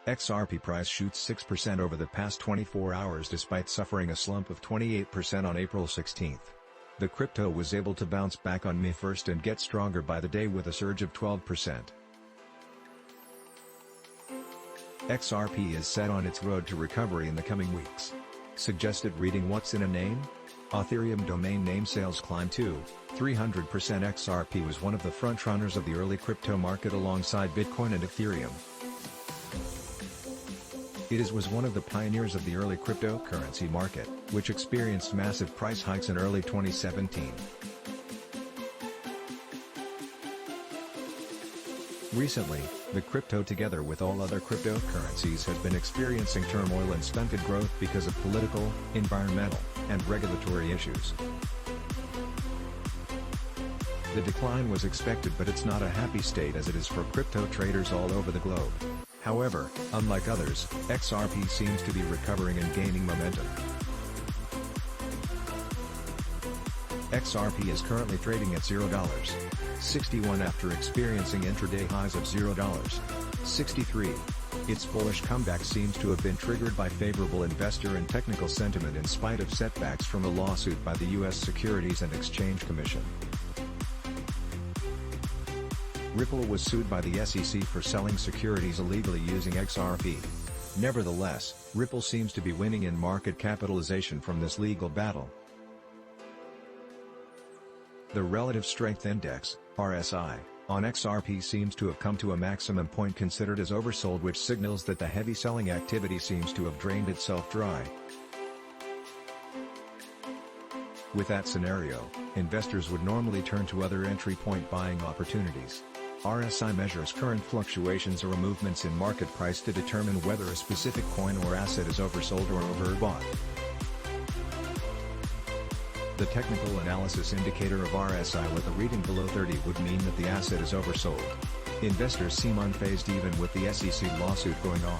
XRP price shoots 6% over the past 24 hours despite suffering a slump of 28% on April 16. The crypto was able to bounce back on May 1 and get stronger by the day with a surge of 12%. XRP is set on its road to recovery in the coming weeks. Suggested reading: what's in a name? Ethereum domain name sales climbed to 300%. XRP was one of the frontrunners of the early crypto market alongside Bitcoin and Ethereum. It was one of the pioneers of the early cryptocurrency market, which experienced massive price hikes in early 2017. Recently, the crypto together with all other cryptocurrencies has been experiencing turmoil and stunted growth because of political, environmental, and regulatory issues. The decline was expected, but it's not a happy state as it is for crypto traders all over the globe. However, unlike others, XRP seems to be recovering and gaining momentum. XRP is currently trading at $0.61 after experiencing intraday highs of $0.63. Its bullish comeback seems to have been triggered by favorable investor and technical sentiment in spite of setbacks from a lawsuit by the U.S. Securities and Exchange Commission. Ripple was sued by the SEC for selling securities illegally using XRP. Nevertheless, Ripple seems to be winning in market capitalization from this legal battle. The Relative Strength Index, RSI, on XRP seems to have come to a maximum point considered as oversold, which signals that the heavy selling activity seems to have drained itself dry. With that scenario, investors would normally turn to other entry point buying opportunities. RSI measures current fluctuations or movements in market price to determine whether a specific coin or asset is oversold or overbought. The technical analysis indicator of RSI with a reading below 30 would mean that the asset is oversold. Investors seem unfazed even with the SEC lawsuit going on.